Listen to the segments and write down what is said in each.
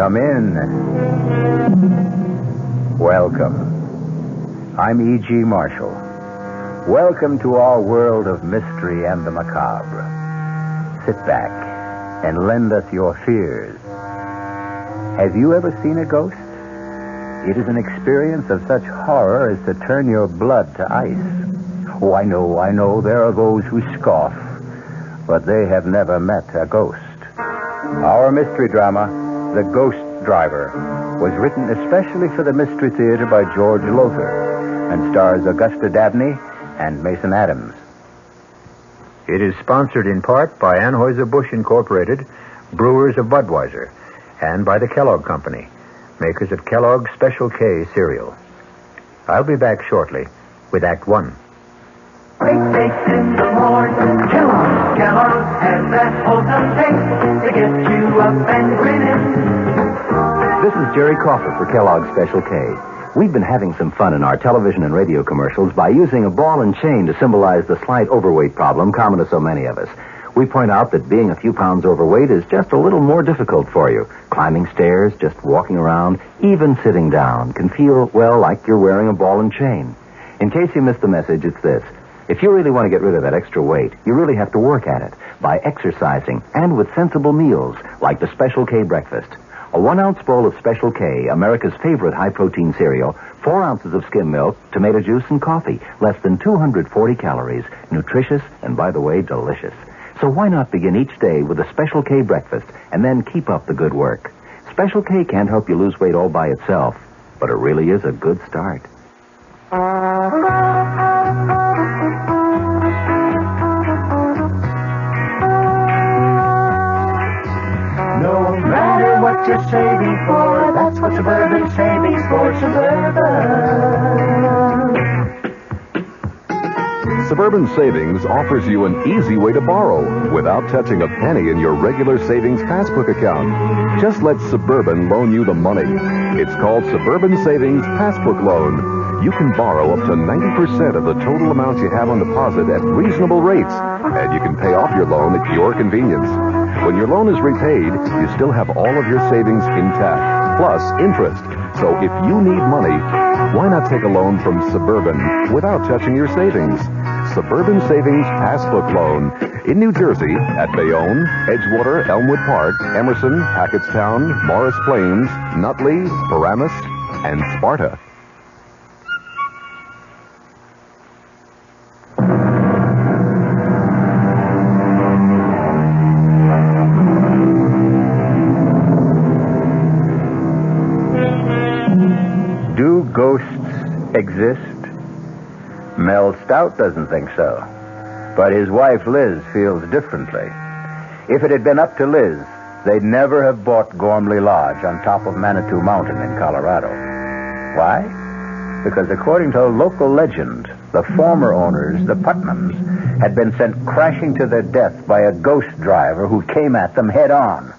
Come in. Welcome. I'm E.G. Marshall. Welcome to our world of mystery and the macabre. Sit back and lend us your fears. Have you ever seen a ghost? It is an experience of such horror as to turn your blood to ice. Oh, I know, there are those who scoff, but they have never met a ghost. Our mystery drama, The Ghost Driver, was written especially for the Mystery Theater by George Lothar and stars Augusta Dabney and Mason Adams. It is sponsored in part by Anheuser-Busch Incorporated, brewers of Budweiser, and by the Kellogg Company, makers of Kellogg's Special K cereal. I'll be back shortly with Act One. Baked in the morning, Kellogg's has that wholesome taste to get you up and grinning. This is Jerry Crawford for Kellogg's Special K. We've been having some fun in our television and radio commercials by using a ball and chain to symbolize the slight overweight problem common to so many of us. We point out that being a few pounds overweight is just a little more difficult for you. Climbing stairs, just walking around, even sitting down can feel, well, like you're wearing a ball and chain. In case you missed the message, it's this. If you really want to get rid of that extra weight, you really have to work at it by exercising and with sensible meals like the Special K breakfast. A 1-ounce bowl of Special K, America's favorite high-protein cereal, 4 ounces of skim milk, tomato juice, and coffee. Less than 240 calories. Nutritious and, by the way, delicious. So why not begin each day with a Special K breakfast and then keep up the good work? Special K can't help you lose weight all by itself, but it really is a good start. No matter what you're saving for, that's what Suburban Savings for Suburban. Suburban Savings offers you an easy way to borrow without touching a penny in your regular savings passbook account. Just let Suburban loan you the money. It's called Suburban Savings Passbook Loan. You can borrow up to 90% of the total amount you have on deposit at reasonable rates, and you can pay off your loan at your convenience. When your loan is repaid, you still have all of your savings intact, plus interest. So if you need money, why not take a loan from Suburban without touching your savings? Suburban Savings Passbook Loan in New Jersey at Bayonne, Edgewater, Elmwood Park, Emerson, Hackettstown, Morris Plains, Nutley, Paramus, and Sparta. Do ghosts exist? Mel Stout doesn't think so. But his wife, Liz, feels differently. If it had been up to Liz, they'd never have bought Gormley Lodge on top of Manitou Mountain in Colorado. Why? Because according to local legend, the former owners, the Putnams, had been sent crashing to their death by a ghost driver who came at them head on.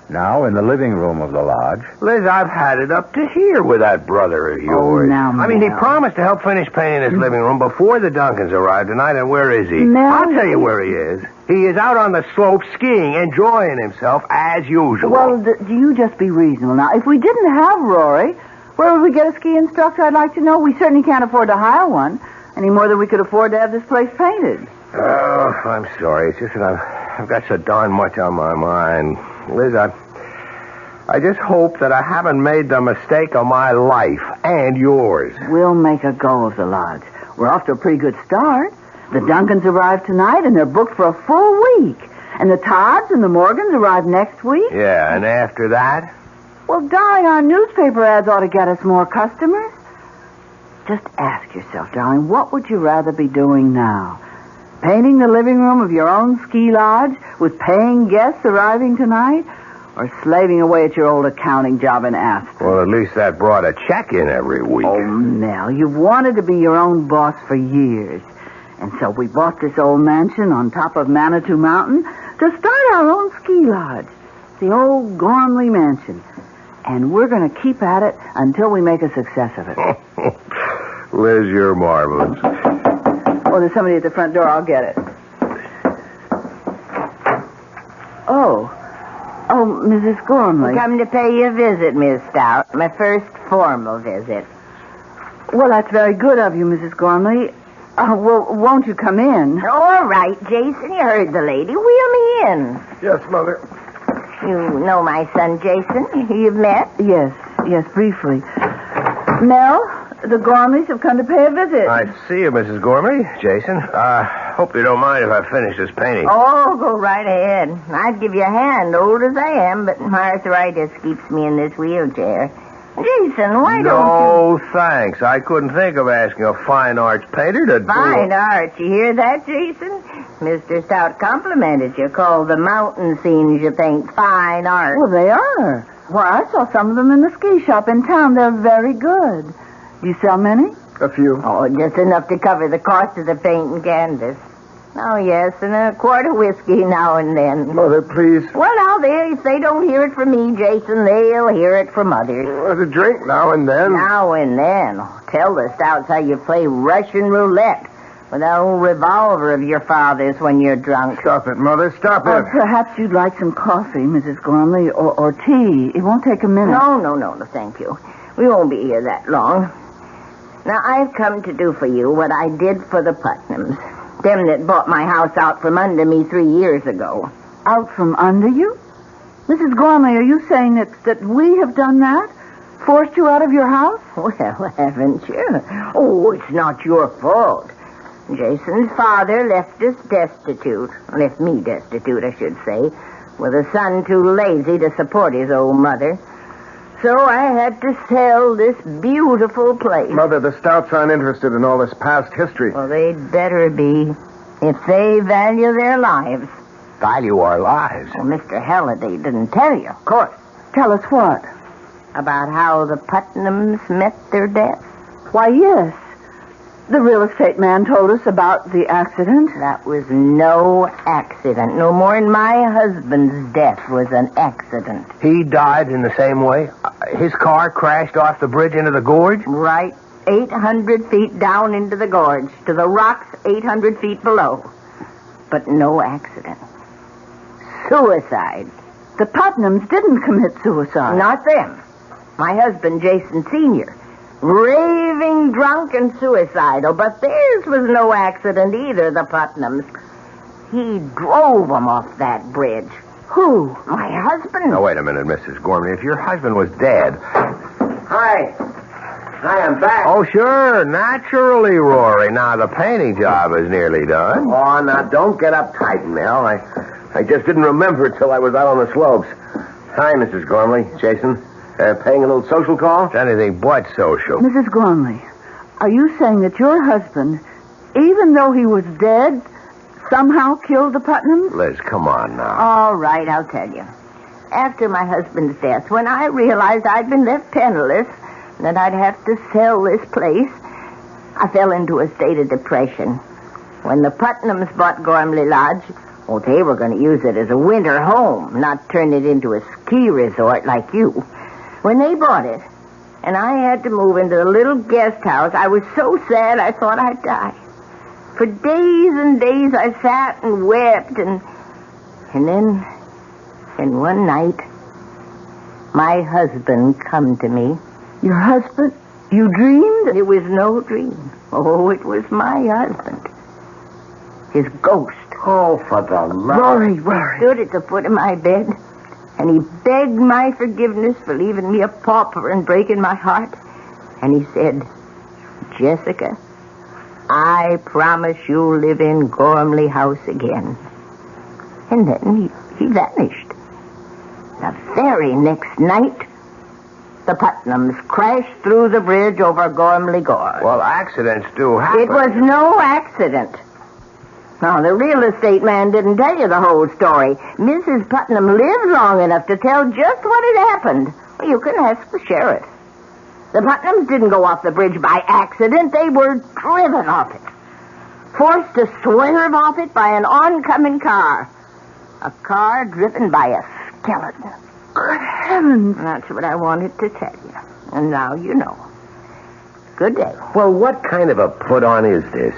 Now, in the living room of the lodge... Liz, I've had it up to here with that brother of yours. Oh, now, Mel. I mean, he promised to help finish painting his living room before the Duncans arrived tonight, and where is he? Mel. I'll tell you where he is. He is out on the slope skiing, enjoying himself as usual. Well, do you just be reasonable. Now, if we didn't have Rory, where would we get a ski instructor, I'd like to know? We certainly can't afford to hire one, any more than we could afford to have this place painted. Oh, I'm sorry. It's just that I've got so darn much on my mind. Liz, I just hope that I haven't made the mistake of my life and yours. We'll make a go of the lodge. We're off to a pretty good start. The Duncans arrive tonight, and they're booked for a full week. And the Todds and the Morgans arrive next week. Yeah, and after that? Well, darling, our newspaper ads ought to get us more customers. Just ask yourself, darling, what would you rather be doing now? Painting the living room of your own ski lodge with paying guests arriving tonight? Or slaving away at your old accounting job in Aspen? Well, at least that brought a check in every week. Oh, Nell, you've wanted to be your own boss for years. And so we bought this old mansion on top of Manitou Mountain to start our own ski lodge. The old Gormley Mansion. And we're going to keep at it until we make a success of it. Liz, you're marvelous. Oh, there's somebody at the front door. I'll get it. Oh. Oh, Mrs. Gormley. Come to pay you a visit, Miss Stout. My first formal visit. Well, that's very good of you, Mrs. Gormley. Well, won't you come in? All right, Jason. You heard the lady. Wheel me in. Yes, Mother. You know my son, Jason. You've met? Yes, briefly. Mel, the Gormleys have come to pay a visit. I see you, Mrs. Gormley. Jason. Hope you don't mind if I finish this painting. Oh, go right ahead. I'd give you a hand, old as I am, but my arthritis keeps me in this wheelchair. Jason, why don't you... No, thanks. I couldn't think of asking a fine arts painter to do... Fine art. You hear that, Jason? Mr. Stout complimented you. Called the mountain scenes you paint fine art. Well, they are. Why, I saw some of them in the ski shop in town. They're very good. Do you sell many? A few. Oh, just enough to cover the cost of the paint and canvas. Oh, yes, and a quart of whiskey now and then. Mother, please. Well, now, if they don't hear it from me, Jason, they'll hear it from others. A drink now and then. Now and then. Tell the Stouts how you play Russian roulette with that old revolver of your father's when you're drunk. Stop it, Mother. Stop it. Perhaps you'd like some coffee, Mrs. Gormley, or tea. It won't take a minute. No, thank you. We won't be here that long. Now, I've come to do for you what I did for the Putnams. Them that bought my house out from under me 3 years ago. Out from under you? Mrs. Gormley, are you saying that we have done that? Forced you out of your house? Well, haven't you? Oh, it's not your fault. Jason's father left us destitute. Left me destitute, I should say. With a son too lazy to support his old mother. So I had to sell this beautiful place. Mother, the Stouts aren't interested in all this past history. Well, they'd better be. If they value their lives. Value our lives? Well, Mr. Halliday didn't tell you, of course. Tell us what? About how the Putnams met their death. Why, yes. The real estate man told us about the accident. That was no accident. No more than my husband's death was an accident. He died in the same way? His car crashed off the bridge into the gorge? Right. 800 feet down into the gorge. To the rocks 800 feet below. But no accident. Suicide. The Putnams didn't commit suicide. Not them. My husband, Jason Sr., raving drunk and suicidal, but theirs was no accident either, the Putnams. He drove them off that bridge. Who? My husband. Now, wait a minute, Mrs. Gormley. If your husband was dead... Hi, I'm back. Oh, sure. Naturally, Rory. Now, the painting job is nearly done. Oh, now, don't get uptight, Mel. I just didn't remember till I was out on the slopes. Hi, Mrs. Gormley. Jason. Paying a little social call? It's anything but social. Mrs. Gormley, are you saying that your husband, even though he was dead, somehow killed the Putnams? Liz, come on now. All right, I'll tell you. After my husband's death, when I realized I'd been left penniless, and that I'd have to sell this place, I fell into a state of depression. When the Putnams bought Gormley Lodge, well, they were going to use it as a winter home, not turn it into a ski resort like you. When they bought it, and I had to move into the little guest house, I was so sad I thought I'd die. For days and days I sat and wept, and then one night, my husband come to me. Your husband? You dreamed? It was no dream. Oh, it was my husband. His ghost. Oh, for the love... Rory. Stood at the foot of my bed. And he begged my forgiveness for leaving me a pauper and breaking my heart. And he said, Jessica, I promise you'll live in Gormley House again. And then he vanished. The very next night, the Putnams crashed through the bridge over Gormley Gorge. Well, accidents do happen. It was no accident. Now, the real estate man didn't tell you the whole story. Mrs. Putnam lived long enough to tell just what had happened. Well, you can ask the sheriff. The Putnams didn't go off the bridge by accident. They were driven off it. Forced to swerve off it by an oncoming car. A car driven by a skeleton. Good heavens. That's what I wanted to tell you. And now you know. Good day. Well, what kind of a put-on is this?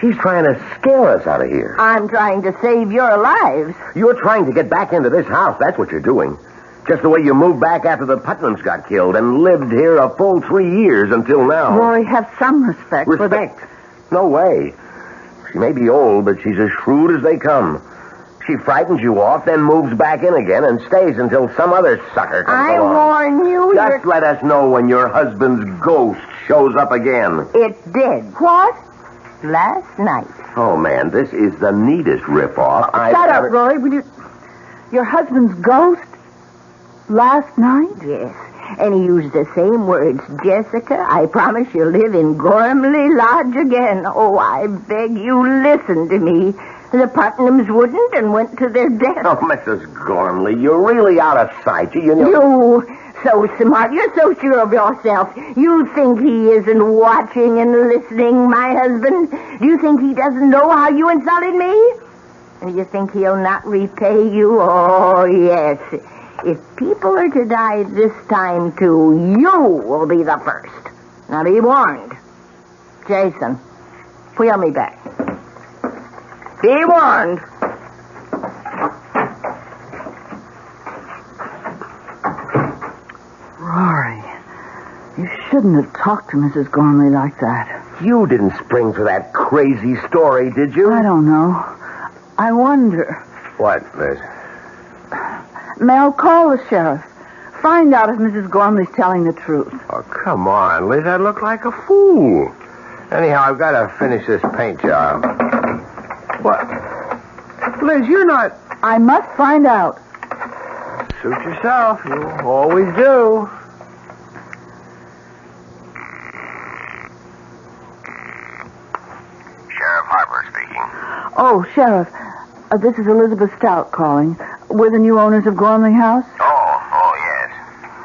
She's trying to scare us out of here. I'm trying to save your lives. You're trying to get back into this house. That's what you're doing. Just the way you moved back after the Putnams got killed and lived here a full 3 years until now. Rory, have some respect for that. Respect? No way. She may be old, but she's as shrewd as they come. She frightens you off, then moves back in again and stays until some other sucker comes along. I warn you. Just let us know when your husband's ghost shows up again. It did. What? Last night. Oh, man, this is the neatest ripoff Shut up, Rory. Will you... Your husband's ghost? Last night? Yes. And he used the same words. Jessica, I promise you'll live in Gormley Lodge again. Oh, I beg you, listen to me. The Putnams wouldn't and went to their death. Oh, Mrs. Gormley, you're really out of sight. You know... You, so smart. You're so sure of yourself. You think he isn't watching and listening, my husband? Do you think he doesn't know how you insulted me? Do you think he'll not repay you? Oh, yes. If people are to die this time, too, you will be the first. Now, be warned. Jason, wheel me back. Be warned. Rory, you shouldn't have talked to Mrs. Gormley like that. You didn't spring for that crazy story, did you? I don't know. I wonder. What, Liz? Mel, call the sheriff. Find out if Mrs. Gormley's telling the truth. Oh, come on, Liz. I look like a fool. Anyhow, I've got to finish this paint job. What? Liz, you're not... I must find out. Suit yourself. You always do. Sheriff Harper speaking. Oh, Sheriff, this is Elizabeth Stout calling. We're the new owners of Gormley House. Oh, yes.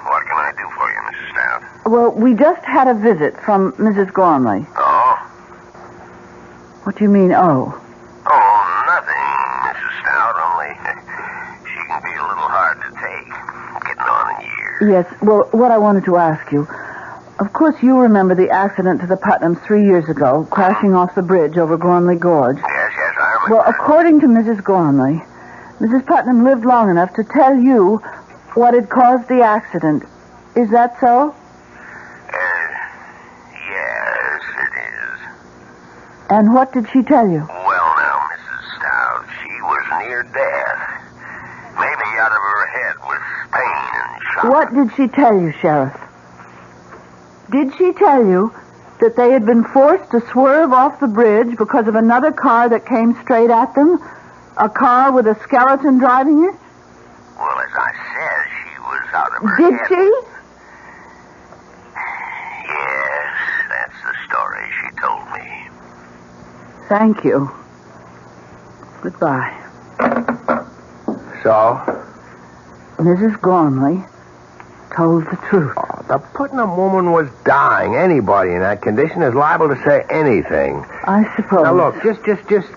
What can I do for you, Mrs. Stout? Well, we just had a visit from Mrs. Gormley. Oh? What do you mean, oh? Oh, nothing, Mrs. Stout, only she can be a little hard to take, getting on in years. Yes, well, what I wanted to ask you... Of course, you remember the accident to the Putnams 3 years ago, crashing off the bridge over Gormley Gorge. Yes, I remember. Well, according to Mrs. Gormley, Mrs. Putnam lived long enough to tell you what had caused the accident. Is that so? Yes, it is. And what did she tell you? Well, now, Mrs. Stout, she was near death. Maybe out of her head with pain and shock. What did she tell you, Sheriff? Did she tell you that they had been forced to swerve off the bridge because of another car that came straight at them? A car with a skeleton driving it? Well, as I said, she was out of her Did head. she? Yes, that's the story she told me. Thank you. Goodbye. So? Mrs. Gormley told the truth. Oh, the Putnam woman was dying. Anybody in that condition is liable to say anything. I suppose. Now, look, just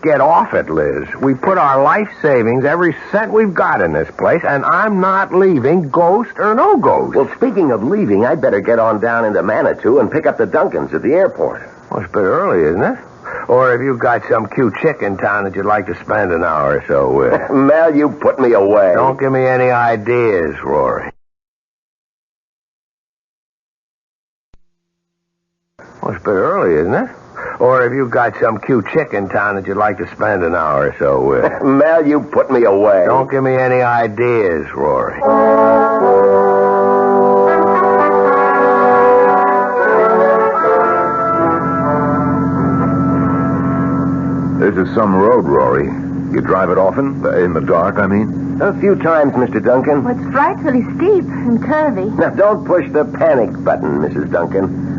get off it, Liz. We put our life savings, every cent we've got in this place, and I'm not leaving, ghost or no ghost. Well, speaking of leaving, I'd better get on down into Manitou and pick up the Duncans at the airport. Well, it's a bit early, isn't it? Or if you've got some cute chick in town that you'd like to spend an hour or so with. Mel, you put me away. Don't give me any ideas, Rory. Well, it's a bit early, isn't it? Or if you've got some cute chick in town that you'd like to spend an hour or so with. Mel, you put me away. Don't give me any ideas, Rory. This is some road, Rory. You drive it often? In the dark, I mean? A few times, Mr. Duncan. Well, it's frightfully steep and curvy. Now, don't push the panic button, Mrs. Duncan.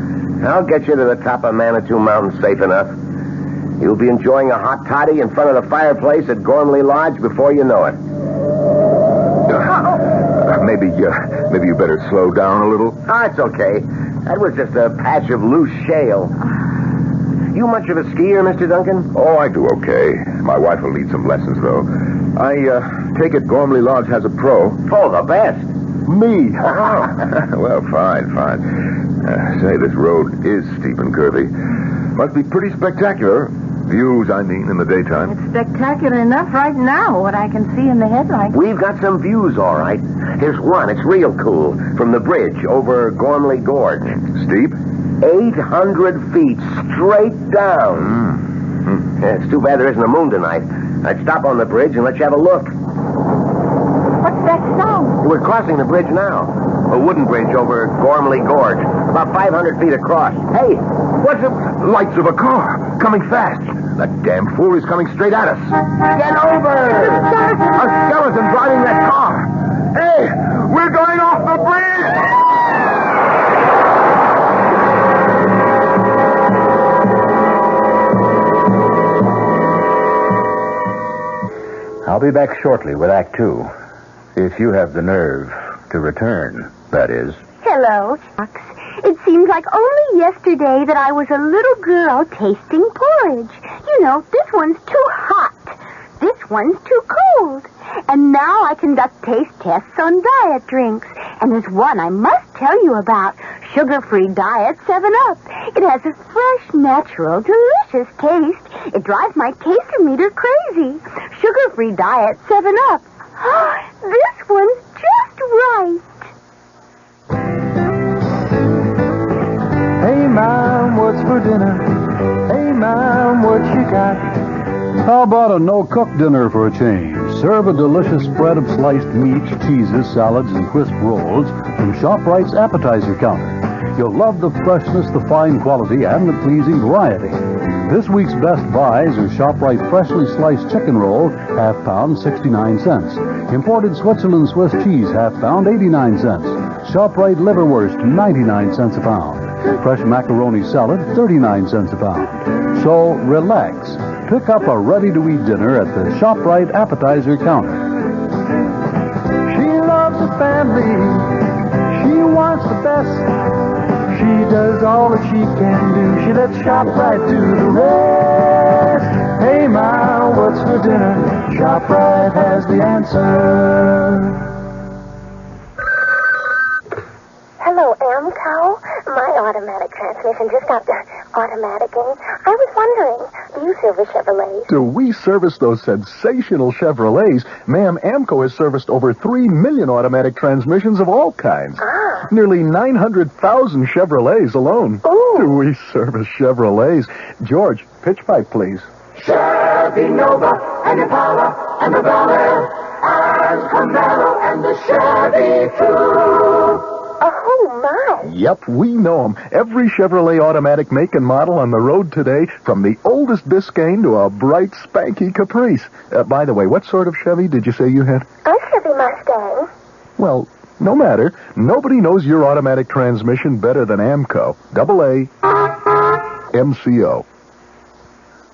I'll get you to the top of Manitou Mountain safe enough. You'll be enjoying a hot toddy in front of the fireplace at Gormley Lodge before you know it. Maybe you better slow down a little. Ah, it's okay. That was just a patch of loose shale. You much of a skier, Mr. Duncan? Oh, I do okay. My wife will need some lessons, though. I take it Gormley Lodge has a pro. Oh, the best. Me? Well, fine. Say, this road is steep and curvy. Must be pretty spectacular. Views, I mean, in the daytime. It's spectacular enough right now, what I can see in the headlights. We've got some views, all right. Here's one. It's real cool. From the bridge over Gormley Gorge. Steep? 800 feet straight down. Yeah, it's too bad there isn't a moon tonight. I'd stop on the bridge and let you have a look. What's that sound? We're crossing the bridge now. A wooden bridge over Gormley Gorge. About 500 feet across. Hey, what's it? Lights of a car. Coming fast. That damn fool is coming straight at us. Get over! A skeleton driving that car. Hey, we're going off the bridge! I'll be back shortly with Act 2. If you have the nerve to return, that is. Hello, Chucks. It seems like only yesterday that I was a little girl tasting porridge. You know, this one's too hot. This one's too cold. And now I conduct taste tests on diet drinks. And there's one I must tell you about. Sugar-free diet 7-Up. It has a fresh, natural, delicious taste. It drives my taster meter crazy. Sugar-free diet 7-Up. This one's just right. Hey, Mom, what's for dinner? Hey, Mom, what you got? How about a no-cook dinner for a change? Serve a delicious spread of sliced meats, cheeses, salads, and crisp rolls from ShopRite's appetizer counter. You'll love the freshness, the fine quality, and the pleasing variety. This week's best buys are ShopRite freshly sliced chicken roll, half pound, 69 cents. Imported Switzerland Swiss cheese, half pound, 89 cents. ShopRite liverwurst, 99 cents a pound. Fresh macaroni salad, 39 cents a pound. So relax. Pick up a ready-to-eat dinner at the ShopRite appetizer counter. She loves the family. She wants the best. She does all that she can do. She lets ShopRite do the rest. Hey, Ma, what's for dinner? ShopRite has the answer. Hello, Amco. My automatic transmission just got automaticing. I was wondering, do you service Chevrolets? Do we service those sensational Chevrolets? Ma'am, Amco has serviced over 3 million automatic transmissions of all kinds. Ah. Nearly 900,000 Chevrolets alone. Ooh. Do we service Chevrolets? George, pitch pipe, please. Chevy Nova and Impala and the Bel Air and Camaro and the Chevy too. Oh, my. Yep, we know them. Every Chevrolet automatic make and model on the road today, from the oldest Biscayne to a bright, spanky Caprice. By the way, what sort of Chevy did you say you had? A Chevy Mustang. Well, no matter. Nobody knows your automatic transmission better than Amco. AA MCO.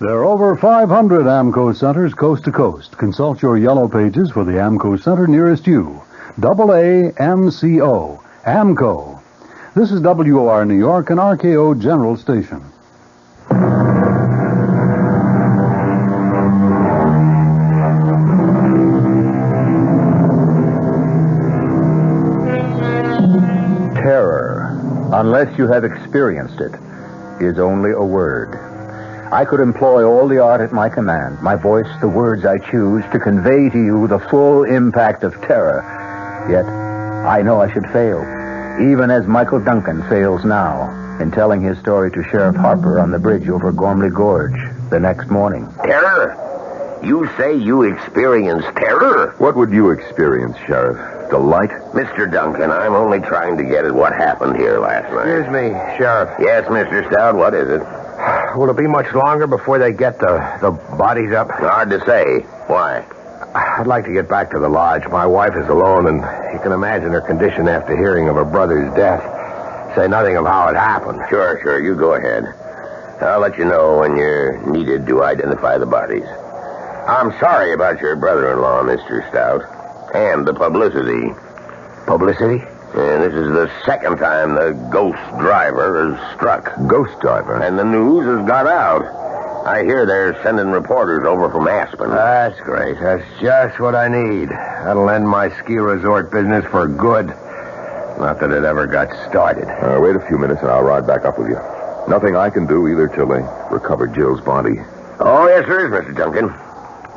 There are over 500 AMCO centers coast to coast. Consult your yellow pages for the AMCO center nearest you. AA MCO. AMCO. This is WOR New York and RKO General Station. Terror, unless you have experienced it, is only a word. I could employ all the art at my command, my voice, the words I choose, to convey to you the full impact of terror. Yet, I know I should fail, even as Michael Duncan fails now in telling his story to Sheriff Harper on the bridge over Gormley Gorge the next morning. Terror? You say you experienced terror? What would you experience, Sheriff? Delight? Mr. Duncan, I'm only trying to get at what happened here last night. Excuse me, Sheriff. Yes, Mr. Stout, what is it? Will it be much longer before they get the bodies up? Hard to say. Why? I'd like to get back to the lodge. My wife is alone, and you can imagine her condition after hearing of her brother's death. Say nothing of how it happened. Sure, you go ahead. I'll let you know when you're needed to identify the bodies. I'm sorry about your brother-in-law, Mr. Stout, and the publicity. Publicity? And this is the second time the ghost driver has struck. Ghost driver? And the news has got out. I hear they're sending reporters over from Aspen. That's great. That's just what I need. That'll end my ski resort business for good. Not that it ever got started. Wait a few minutes and I'll ride back up with you. Nothing I can do either till they recover Jill's body. Oh, yes, there is, Mr. Duncan.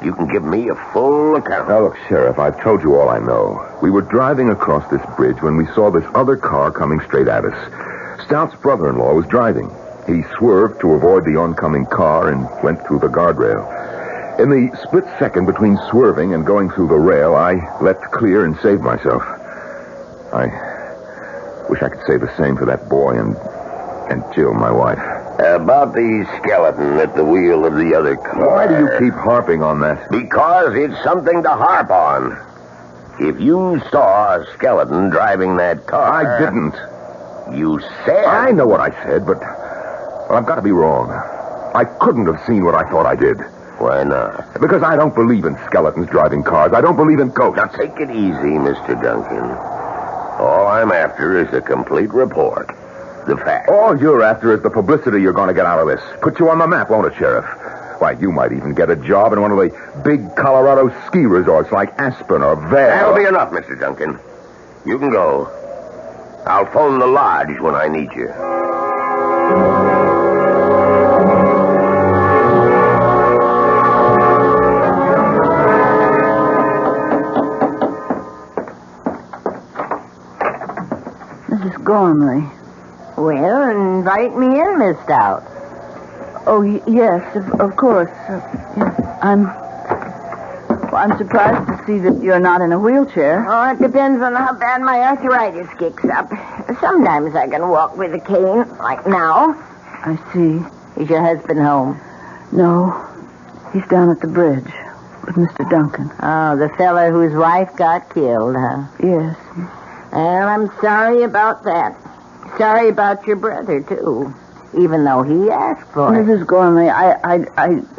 You can give me a full account. Now, look, Sheriff, I've told you all I know. We were driving across this bridge when we saw this other car coming straight at us. Stout's brother-in-law was driving. He swerved to avoid the oncoming car and went through the guardrail. In the split second between swerving and going through the rail, I leapt clear and saved myself. I wish I could say the same for that boy and Jill, my wife. About the skeleton at the wheel of the other car. Why do you keep harping on that? Because it's something to harp on. If you saw a skeleton driving that car... I didn't. You said... I know what I said, but I've got to be wrong. I couldn't have seen what I thought I did. Why not? Because I don't believe in skeletons driving cars. I don't believe in ghosts. Now, take it easy, Mr. Duncan. All I'm after is a complete report. The facts. All you're after is the publicity you're going to get out of this. Put you on the map, won't it, Sheriff? Why, you might even get a job in one of the big Colorado ski resorts like Aspen or Vail. That'll be enough, Mr. Duncan. You can go. I'll phone the lodge when I need you. Mrs. Gormley. Well, invite me in, Miss Stout. Oh, yes, of course. Yes. I'm surprised to see that you're not in a wheelchair. Oh, it depends on how bad my arthritis kicks up. Sometimes I can walk with a cane, like now. I see. Is your husband home? No, he's down at the bridge with Mr. Duncan. Oh, the fella whose wife got killed, huh? Yes. Well, I'm sorry about that. Sorry about your brother, too. Even though he asked for it. Mrs. Gormley,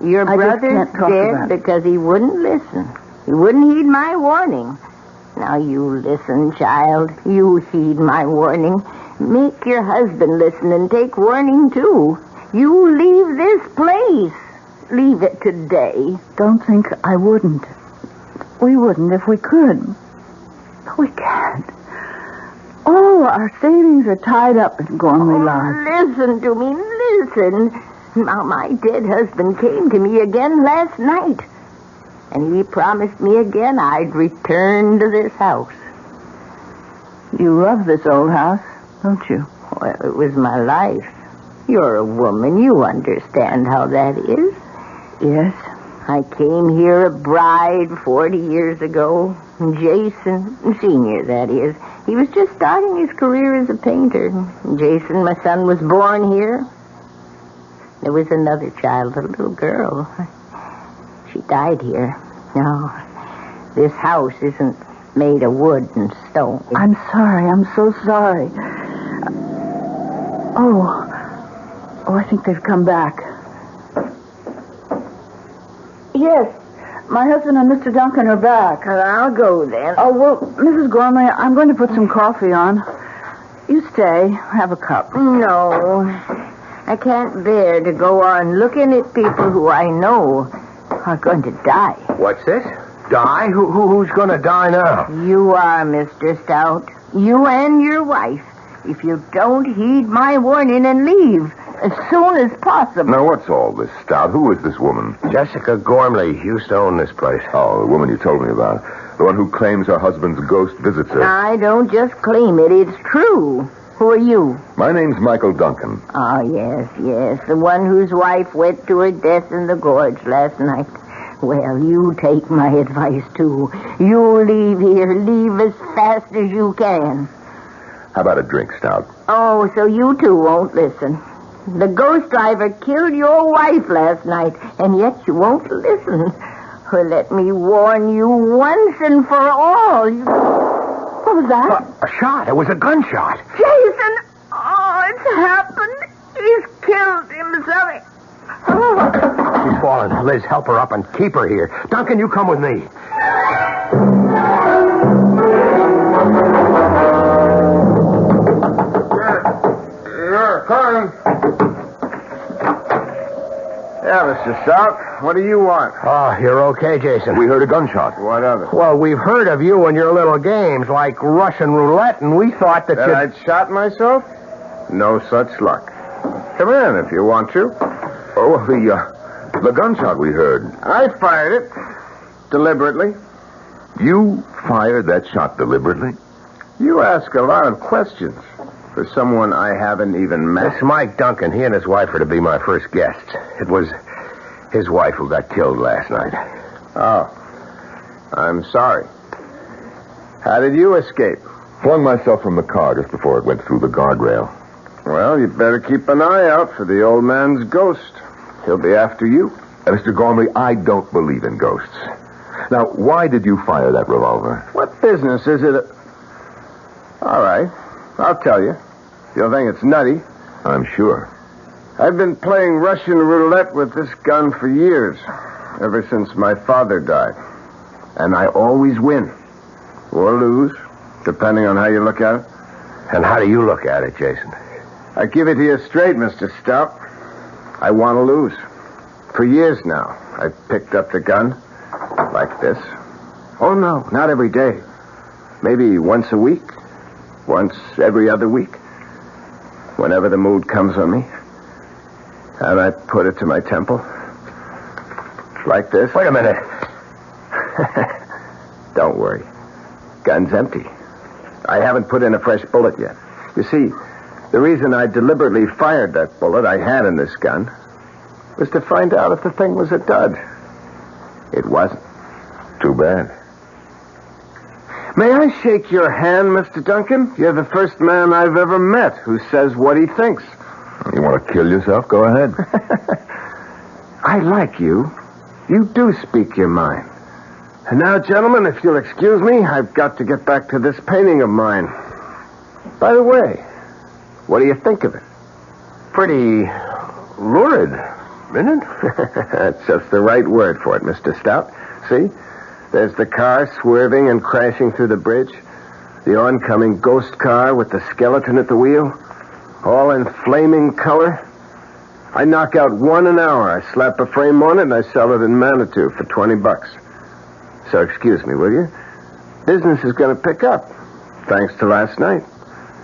Your brother's dead because he wouldn't listen. He wouldn't heed my warning. Now you listen, child. You heed my warning. Make your husband listen and take warning, too. You leave this place. Leave it today. Don't think I wouldn't. We wouldn't if we could. But we can't. All our savings are tied up in Gormley Lodge. Listen to me, listen. Now, my dead husband came to me again last night. And he promised me again I'd return to this house. You love this old house, don't you? Well, it was my life. You're a woman. You understand how that is. Yes. I came here a bride 40 years ago. Jason, Senior, that is. He was just starting his career as a painter. Jason, my son, was born here. There was another child, a little girl. She died here. No, this house isn't made of wood and stone. I'm sorry. I'm so sorry. Oh, I think they've come back. Yes, my husband and Mr. Duncan are back. I'll go then. Oh, well, Mrs. Gormley, I'm going to put some coffee on. You stay. Have a cup. No, I can't bear to go on looking at people who I know are going to die. What's this? Die? Who's going to die now? You are, Mr. Stout. You and your wife. If you don't heed my warning and leave as soon as possible. Now, what's all this, Stout? Who is this woman? Jessica Gormley used to own this place. Oh, the woman you told me about. The one who claims her husband's ghost visits her. I don't just claim it. It's true. Who are you? My name's Michael Duncan. Oh, yes. The one whose wife went to her death in the gorge last night. Well, you take my advice, too. You leave here. Leave as fast as you can. How about a drink, Stout? Oh, so you two won't listen. The ghost driver killed your wife last night, and yet you won't listen. Well, let me warn you once and for all. What was that? A shot. It was a gunshot. Jason! Oh, it's happened. He's killed himself. Oh. She's fallen. Liz, help her up and keep her here. Duncan, you come with me. Coming. Yeah, Mr. Stout, what do you want? Oh, you're okay, Jason. We heard a gunshot. What of it? Well, we've heard of you and your little games like Russian roulette, and we thought that you... I'd shot myself? No such luck. Come in if you want to. Oh, The gunshot we heard. I fired it. Deliberately. You fired that shot deliberately? You ask a lot of questions for someone I haven't even met. This Mike Duncan, he and his wife are to be my first guests. It was his wife who got killed last night. Oh. I'm sorry. How did you escape? Flung myself from the car just before it went through the guardrail. Well, you'd better keep an eye out for the old man's ghost. He'll be after you. Mr. Gormley, I don't believe in ghosts. Now, why did you fire that revolver? What business is it? All right. I'll tell you. You'll think it's nutty. I'm sure. I've been playing Russian roulette with this gun for years. Ever since my father died. And I always win. Or lose, depending on how you look at it. And how do you look at it, Jason? I give it to you straight, Mr. Stout. I want to lose. For years now, I've picked up the gun like this. Oh, no, not every day. Maybe once a week. Once every other week. Whenever the mood comes on me. And I put it to my temple. Like this. Wait a minute. Don't worry. Gun's empty. I haven't put in a fresh bullet yet. You see, the reason I deliberately fired that bullet I had in this gun was to find out if the thing was a dud. It wasn't. Too bad. May I shake your hand, Mr. Duncan? You're the first man I've ever met who says what he thinks. You want to kill yourself? Go ahead. I like you. You do speak your mind. And now, gentlemen, if you'll excuse me, I've got to get back to this painting of mine. By the way, what do you think of it? Pretty lurid, isn't it? That's just the right word for it, Mr. Stout. See? There's the car swerving and crashing through the bridge. The oncoming ghost car with the skeleton at the wheel. All in flaming color. I knock out one an hour. I slap a frame on it and I sell it in Manitou for $20. So excuse me, will you? Business is going to pick up, thanks to last night.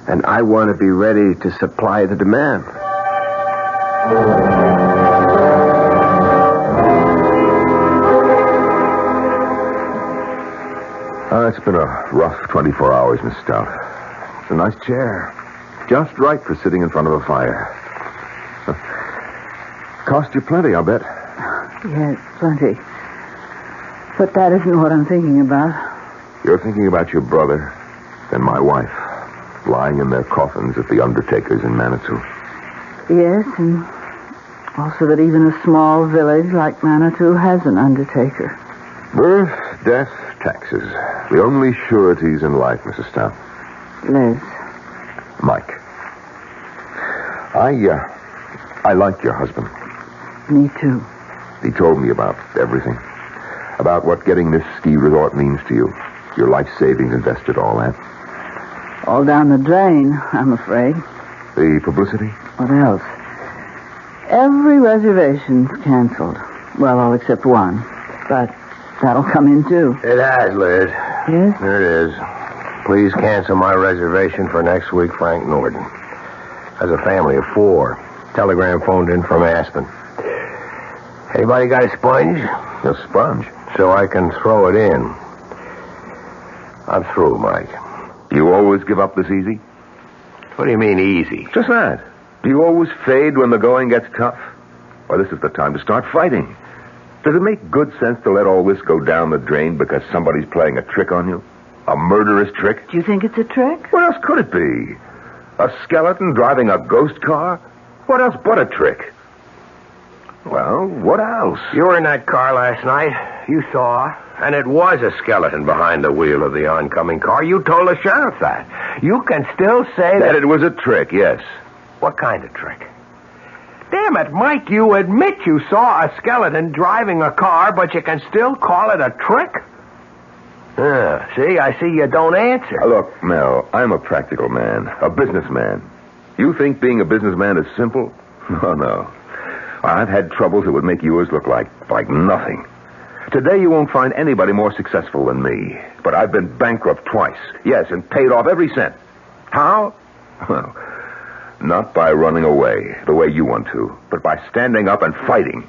And I want to be ready to supply the demand. It's been a rough 24 hours, Miss Stout. It's a nice chair. Just right for sitting in front of a fire. Cost you plenty, I'll bet. Yes, plenty. But that isn't what I'm thinking about. You're thinking about your brother and my wife lying in their coffins at the undertaker's in Manitou. Yes, and also that even a small village like Manitou has an undertaker. Birth, death, taxes. The only sureties in life, Mrs. Stout. Liz. Mike. I like your husband. Me too. He told me about everything. About what getting this ski resort means to you. Your life savings invested, all that. All down the drain, I'm afraid. The publicity? What else? Every reservation's canceled. Well, all except one. But that'll come in, too. It has, Liz. Yes? There it is. Please cancel my reservation for next week, Frank Norton. Has a family of 4. Telegram phoned in from Aspen. Anybody got a sponge? A sponge? So I can throw it in. I'm through, Mike. You always give up this easy? What do you mean, easy? Just that. Do you always fade when the going gets tough? Or this is the time to start fighting. Does it make good sense to let all this go down the drain because somebody's playing a trick on you? A murderous trick? Do you think it's a trick? What else could it be? A skeleton driving a ghost car? What else but a trick? Well, what else? You were in that car last night. You saw. And it was a skeleton behind the wheel of the oncoming car. You told the sheriff that. You can still say that it was a trick, yes. What kind of trick? Damn it, Mike, you admit you saw a skeleton driving a car, but you can still call it a trick? See, I see you don't answer. Look, Mel, I'm a practical man, a businessman. You think being a businessman is simple? Oh, no. I've had troubles that would make yours look like nothing. Today you won't find anybody more successful than me. But I've been bankrupt twice. Yes, and paid off every cent. How? Well, not by running away, the way you want to, but by standing up and fighting.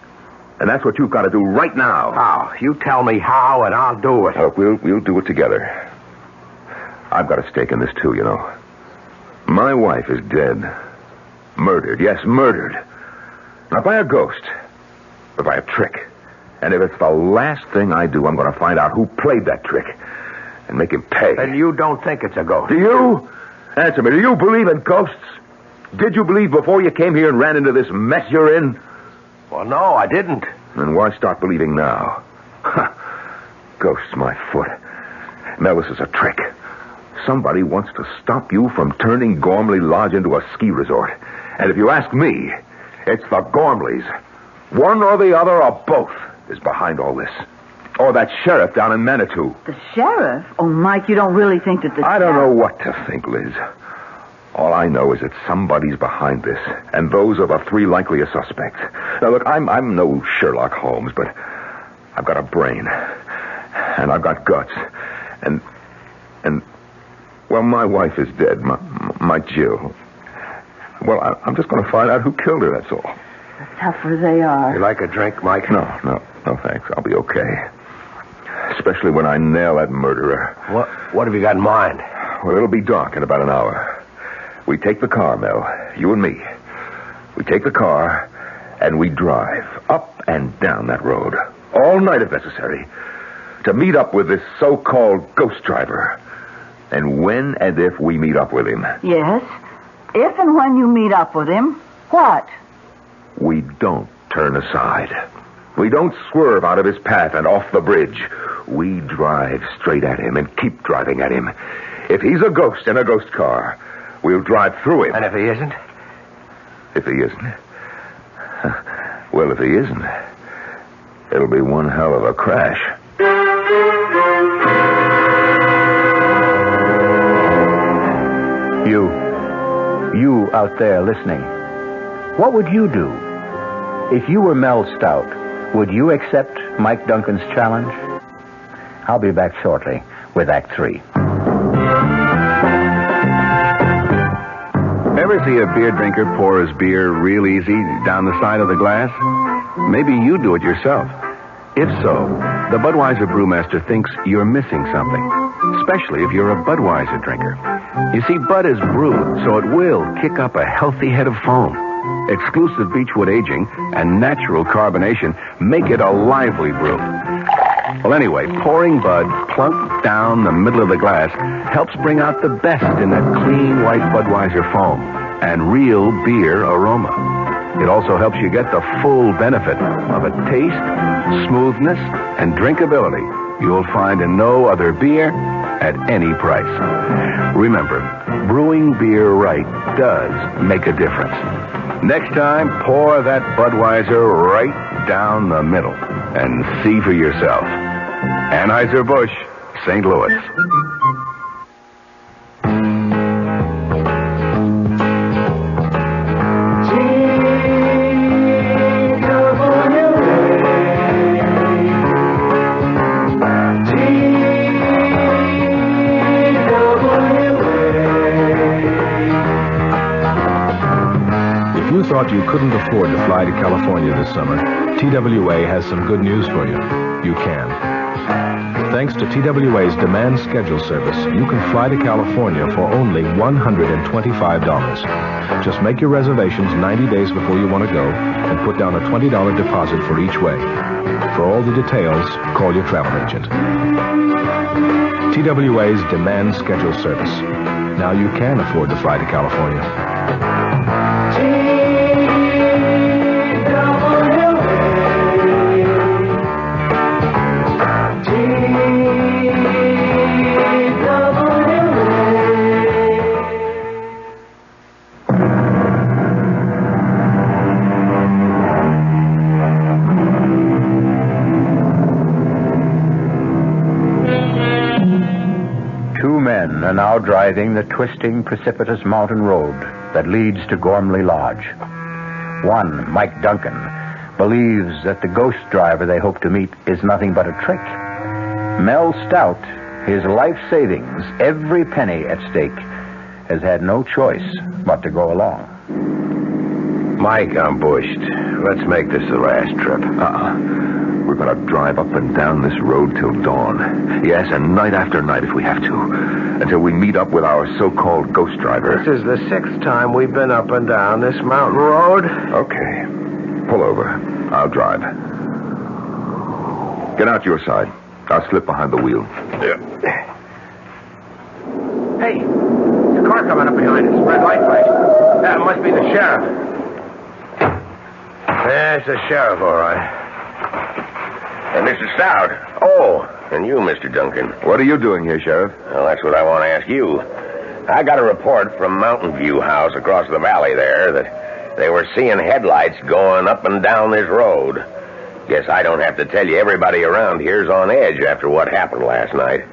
And that's what you've got to do right now. How? You tell me how, and I'll do it. Look, we'll do it together. I've got a stake in this, too, you know. My wife is dead. Murdered. Yes, murdered. Not by a ghost, but by a trick. And if it's the last thing I do, I'm going to find out who played that trick and make him pay. And you don't think it's a ghost? Do you? Answer me. Do you believe in ghosts? Did you believe before you came here and ran into this mess you're in? Well, no, I didn't. Then why start believing now? Ghosts, my foot. Now, this is a trick. Somebody wants to stop you from turning Gormley Lodge into a ski resort. And if you ask me, it's the Gormleys. One or the other or both is behind all this. Or that sheriff down in Manitou. The sheriff? Oh, Mike, you don't really think that the I don't know what to think, Liz. All I know is that somebody's behind this, and those are the three likeliest suspects. Now, look, I'm no Sherlock Holmes, but I've got a brain, and I've got guts, and well, my wife is dead, my Jill. Well, I'm just going to find out who killed her, that's all. The tougher they are. You like a drink, Mike? No, thanks. I'll be okay. Especially when I nail that murderer. What have you got in mind? Well, it'll be dark in about an hour. We take the car, Mel, you and me. We take the car, and we drive up and down that road, all night if necessary, to meet up with this so-called ghost driver. And when and if we meet up with him... Yes? If and when you meet up with him, what? We don't turn aside. We don't swerve out of his path and off the bridge. We drive straight at him and keep driving at him. If he's a ghost in a ghost car, we'll drive through him. And if he isn't? If he isn't? Well, if he isn't, it'll be one hell of a crash. You out there listening, what would you do? If you were Mel Stout, would you accept Mike Duncan's challenge? I'll be back shortly with Act 3. Ever see a beer drinker pour his beer real easy down the side of the glass? Maybe you do it yourself. If so, the Budweiser brewmaster thinks you're missing something, especially if you're a Budweiser drinker. You see, Bud is brewed, so it will kick up a healthy head of foam. Exclusive beechwood aging and natural carbonation make it a lively brew. Well, anyway, pouring Bud plunk down the middle of the glass helps bring out the best in that clean white Budweiser foam and real beer aroma. It also helps you get the full benefit of a taste, smoothness, and drinkability you'll find in no other beer at any price. Remember, brewing beer right does make a difference. Next time, pour that Budweiser right down the middle and see for yourself. Anheuser-Busch, St. Louis. Thought you couldn't afford to fly to California this summer, TWA has some good news for you. You can. Thanks to TWA's demand schedule service, you can fly to California for only $125. Just make your reservations 90 days before you want to go and put down a $20 deposit for each way. For all the details, call your travel agent. TWA's demand schedule service. Now you can afford to fly to California. Are now driving the twisting, precipitous mountain road that leads to Gormley Lodge. One, Mike Duncan, believes that the ghost driver they hope to meet is nothing but a trick. Mel Stout, his life savings, every penny at stake, has had no choice but to go along. Mike, I'm bushed. Let's make this the last trip. We're going to drive up and down this road till dawn. Yes, and night after night if we have to. Until we meet up with our so-called ghost driver. This is the 6th time we've been up and down this mountain road. Okay. Pull over. I'll drive. Get out your side. I'll slip behind the wheel. Yeah. Hey, there's a car coming up behind us. Red light flash. That must be the sheriff. Yeah, it's the sheriff, all right. And Mr. Stout. Oh, and you, Mr. Duncan. What are you doing here, Sheriff? Well, that's what I want to ask you. I got a report from Mountain View House across the valley there that they were seeing headlights going up and down this road. Guess I don't have to tell you everybody around here's on edge after what happened last night.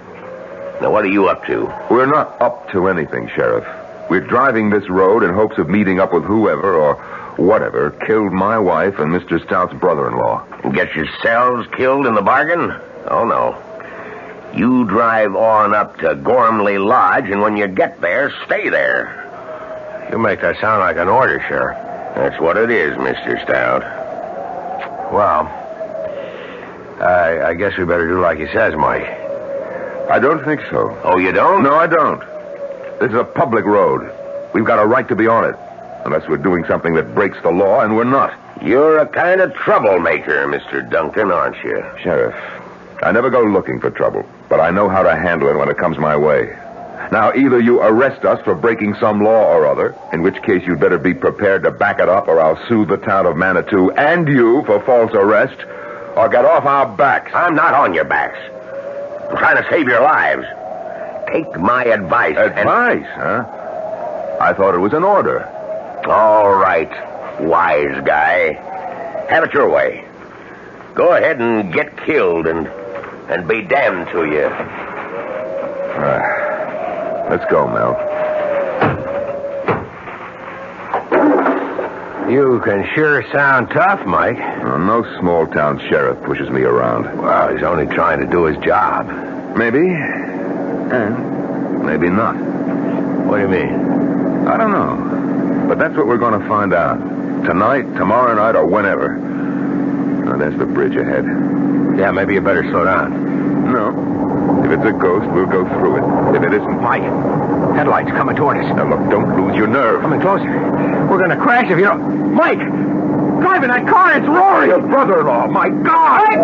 Now, what are you up to? We're not up to anything, Sheriff. We're driving this road in hopes of meeting up with whoever or whatever killed my wife and Mr. Stout's brother-in-law. Get yourselves killed in the bargain? Oh, no. You drive on up to Gormley Lodge, and when you get there, stay there. You make that sound like an order, Sheriff. That's what it is, Mr. Stout. Well, I guess we better do like he says, Mike. I don't think so. Oh, you don't? No, I don't. This is a public road. We've got a right to be on it. Unless we're doing something that breaks the law, and we're not. You're a kind of troublemaker, Mr. Duncan, aren't you? Sheriff, I never go looking for trouble, but I know how to handle it when it comes my way. Now, either you arrest us for breaking some law or other, in which case you'd better be prepared to back it up, or I'll sue the town of Manitou and you for false arrest, or get off our backs. I'm not on your backs. I'm trying to save your lives. Take my advice. Advice, huh? I thought it was an order. All right, wise guy. Have it your way. Go ahead and get killed and be damned to you. Let's go, Mel. You can sure sound tough, Mike. No small-town sheriff pushes me around. Well, he's only trying to do his job. Maybe. And maybe not. What do you mean? I don't know. But that's what we're going to find out. Tonight, tomorrow night, or whenever. Now, there's the bridge ahead. Yeah, maybe you better slow down. No. If it's a ghost, we'll go through it. If it isn't... Mike, headlights coming toward us. Now, look, don't lose your nerve. Coming closer. We're going to crash if you don't... Mike! Driving that car, it's Rory! Your brother-in-law, my God!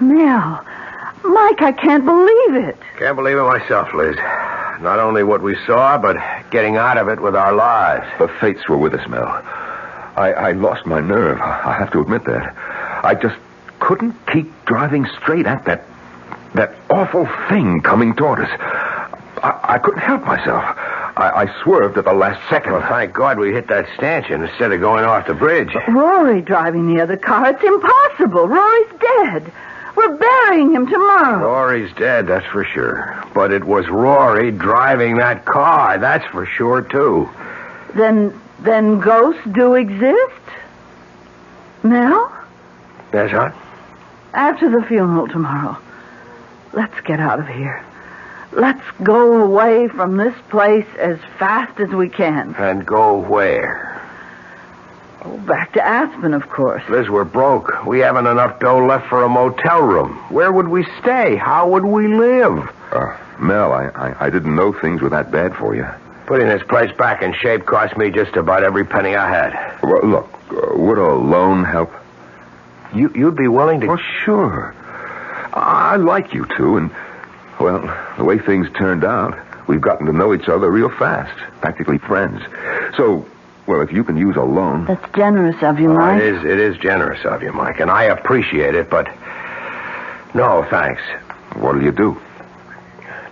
Mel, Mike, I can't believe it. Can't believe it myself, Liz. Not only what we saw, but getting out of it with our lives. The fates were with us, Mel. I lost my nerve. I have to admit that. I just couldn't keep driving straight at that awful thing coming toward us. I couldn't help myself. I swerved at the last second. Well, thank God we hit that stanchion instead of going off the bridge. Rory driving the other car. It's impossible. Rory's dead. We're burying him tomorrow. Rory's dead, that's for sure. But it was Rory driving that car, that's for sure, too. Then ghosts do exist? Mel? Yes, hon? After the funeral tomorrow, let's get out of here. Let's go away from this place as fast as we can. And go where? Oh, back to Aspen, of course. Liz, we're broke. We haven't enough dough left for a motel room. Where would we stay? How would we live? Mel, I didn't know things were that bad for you. Putting this place back in shape cost me just about every penny I had. Well, look, would a loan help? You'd be willing to... Oh, sure. I like you two, and, well, the way things turned out, we've gotten to know each other real fast. Practically friends. So... Well, if you can use a loan... That's generous of you, Mike. It is generous of you, Mike, and I appreciate it, but... No, thanks. What'll you do?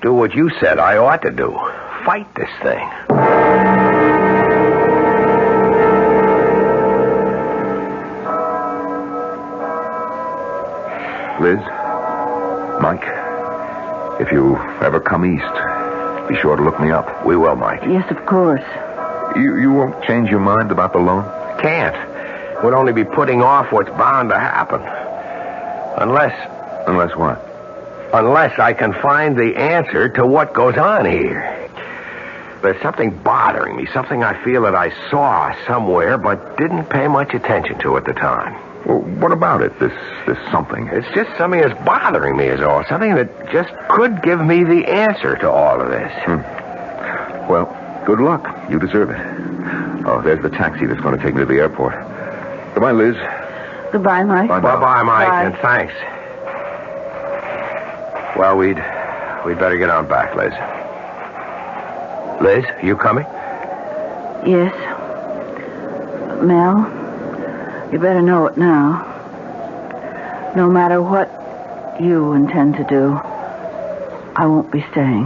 Do what you said I ought to do. Fight this thing. Liz, Mike, if you ever come east, be sure to look me up. We will, Mike. Yes, of course. You won't change your mind about the loan? Can't. Would only be putting off what's bound to happen. Unless Unless what? Unless I can find the answer to what goes on here. There's something bothering me, something I feel that I saw somewhere but didn't pay much attention to at the time. Well, what about it, this something? It's just something that's bothering me is all. Something that just could give me the answer to all of this. Well, good luck. You deserve it. Oh, there's the taxi that's going to take me to the airport. Goodbye, Liz. Goodbye, Mike. Bye-bye, Mike, Bye. and thanks. Well, we'd better get on back, Liz. Liz, you coming? Yes. Mel, you better know it now. No matter what you intend to do, I won't be staying.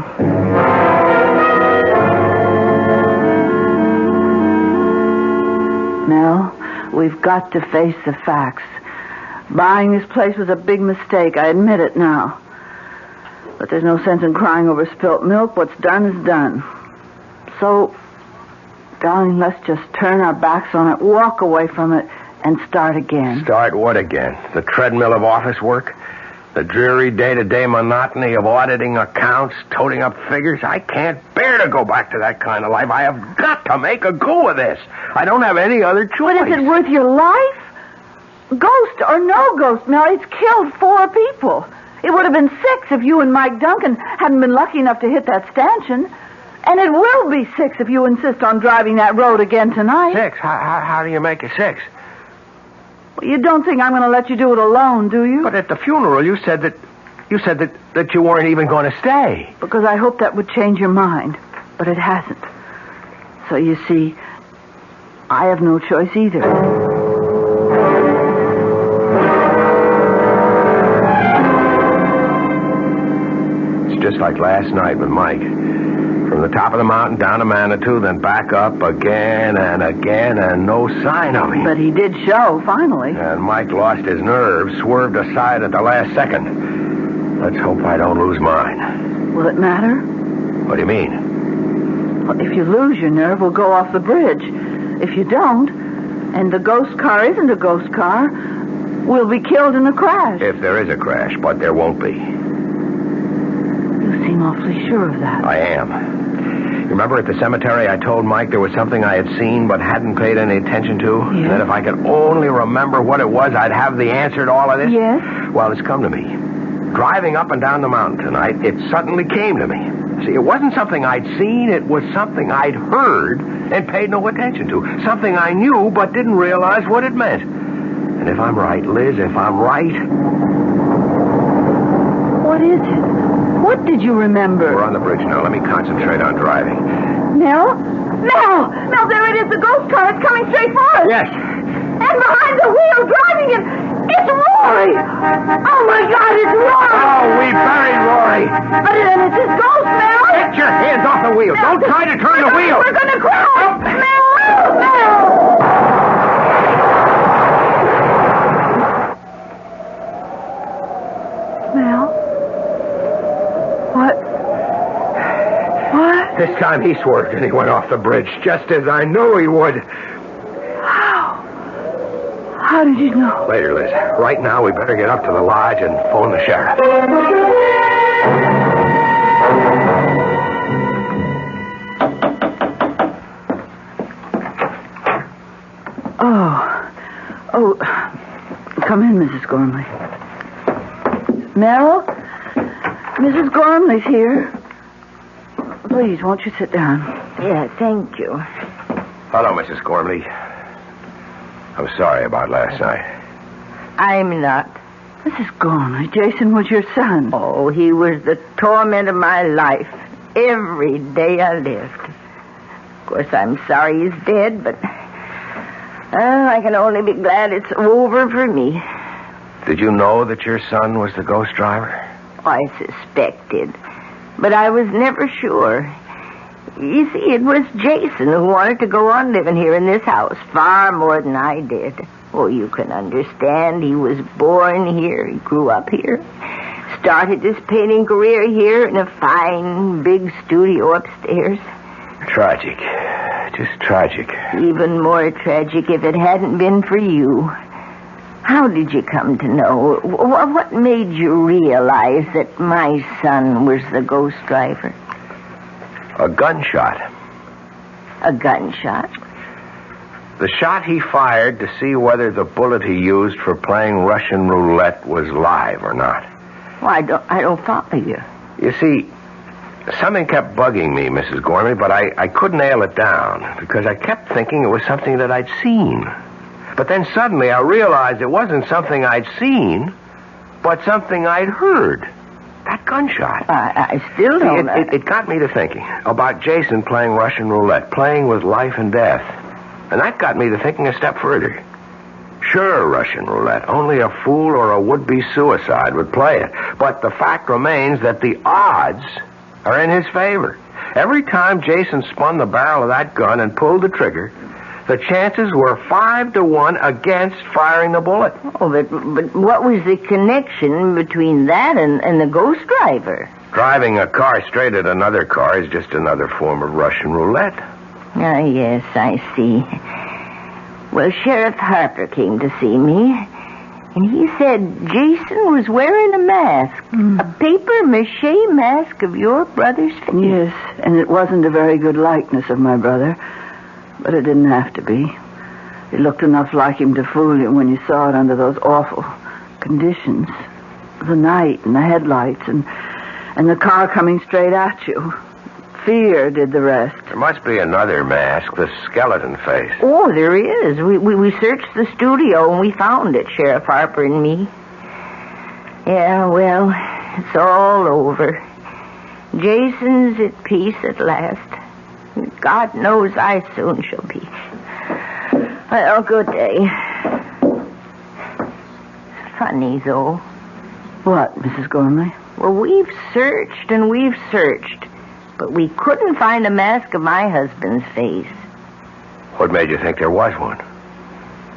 Mel, we've got to face the facts. Buying this place was a big mistake. I admit it now. But there's no sense in crying over spilt milk. What's done is done. So, darling, let's just turn our backs on it, walk away from it, and start again. Start what again? The treadmill of office work? The dreary day-to-day monotony of auditing accounts, toting up figures? I can't bear to go back to that kind of life. I have got to make a go of this. I don't have any other choice. But is it worth your life? Ghost or no ghost, Mel, it's killed 4 people. It would have been 6 if you and Mike Duncan hadn't been lucky enough to hit that stanchion. And it will be 6 if you insist on driving that road again tonight. 6? How do you make it 6? Well, you don't think I'm going to let you do it alone, do you? But at the funeral, you said that you weren't even going to stay. Because I hoped that would change your mind. But it hasn't. So you see, I have no choice either. It's just like last night with Mike. From the top of the mountain down to Manitou, then back up again and again, and no sign of him. But he did show, finally. And Mike lost his nerve, swerved aside at the last second. Let's hope I don't lose mine. Will it matter? What do you mean? Well, if you lose your nerve, we'll go off the bridge. If you don't, and the ghost car isn't a ghost car, we'll be killed in a crash. If there is a crash, but there won't be. You seem awfully sure of that. I am. Remember at the cemetery I told Mike there was something I had seen but hadn't paid any attention to? Yes. And that if I could only remember what it was, I'd have the answer to all of this? Yes. Well, it's come to me. Driving up and down the mountain tonight, it suddenly came to me. See, it wasn't something I'd seen. It was something I'd heard and paid no attention to. Something I knew but didn't realize what it meant. And if I'm right, Liz, if I'm right... What is it? What did you remember? We're on the bridge now. Let me concentrate on driving. Mel? Mel, there it is. The ghost car is coming straight for us. Yes. And behind the wheel, driving it, it's Rory. Oh, my God, it's Rory. Oh, we buried Rory. But then it's his ghost, Mel. Get your hands off the wheel. Don't try to turn the wheel. We're going to crash. Mel. This time he swerved and he went off the bridge, just as I knew he would. How did you know? Later, Liz. Right now, we better get up to the lodge and phone the sheriff. Oh, come in, Mrs. Gormley. Mel? Mrs. Gormley's here. Please, won't you sit down? Yeah, thank you. Hello, Mrs. Gormley. I'm sorry about last night. I'm not. Mrs. Gormley, Jason was your son. Oh, he was the torment of my life. Every day I lived. Of course, I'm sorry he's dead, but I can only be glad it's over for me. Did you know that your son was the ghost driver? I suspected, but I was never sure. You see, it was Jason who wanted to go on living here in this house far more than I did. Oh, you can understand. He was born here. He grew up here. Started his painting career here in a fine, big studio upstairs. Tragic. Just tragic. Even more tragic if it hadn't been for you. How did you come to know? What made you realize that my son was the ghost driver? A gunshot. A gunshot? The shot he fired to see whether the bullet he used for playing Russian roulette was live or not. Well, I don't follow you. You see, something kept bugging me, Mrs. Gormley, but I couldn't nail it down because I kept thinking it was something that I'd seen. But then suddenly I realized it wasn't something I'd seen, but something I'd heard. That gunshot. I still don't know. It got me to thinking about Jason playing Russian roulette, playing with life and death. And that got me to thinking a step further. Sure, Russian roulette. Only a fool or a would-be suicide would play it. But the fact remains that the odds are in his favor. Every time Jason spun the barrel of that gun and pulled the trigger, the chances were 5-1 against firing the bullet. Oh, but what was the connection between that and the ghost driver? Driving a car straight at another car is just another form of Russian roulette. Ah, yes, I see. Well, Sheriff Harper came to see me, and he said Jason was wearing a mask. A papier-mâché mask of your brother's face. Yes, and it wasn't a very good likeness of my brother. But it didn't have to be. It looked enough like him to fool you when you saw it under those awful conditions. The night and the headlights and the car coming straight at you. Fear did the rest. There must be another mask, the skeleton face. Oh, there is. We searched the studio and we found it, Sheriff Harper and me. Yeah, well, it's all over. Jason's at peace at last. God knows I soon shall be. Well, good day. Funny, though. What, Mrs. Gormley? Well, we've searched and we've searched, but we couldn't find a mask of my husband's face. What made you think there was one?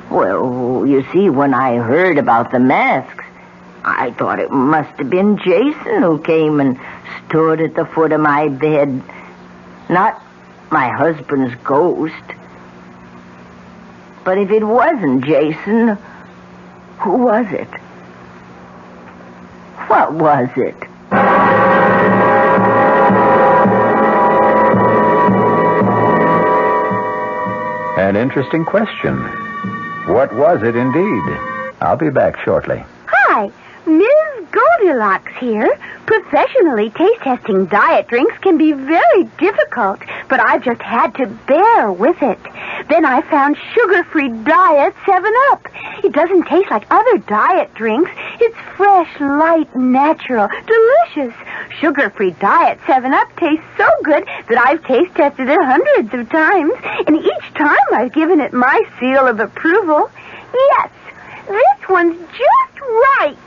Well, you see, when I heard about the masks, I thought it must have been Jason who came and stood at the foot of my bed. Not my husband's ghost. But if it wasn't Jason, who was it? What was it? An interesting question. What was it indeed? I'll be back shortly. Hi, Ms. Goldilocks here. Professionally taste-testing diet drinks can be very difficult, but I've just had to bear with it. Then I found sugar-free Diet 7-Up. It doesn't taste like other diet drinks. It's fresh, light, natural, delicious. Sugar-free Diet 7-Up tastes so good that I've taste-tested it hundreds of times, and each time I've given it my seal of approval. Yes, this one's just right.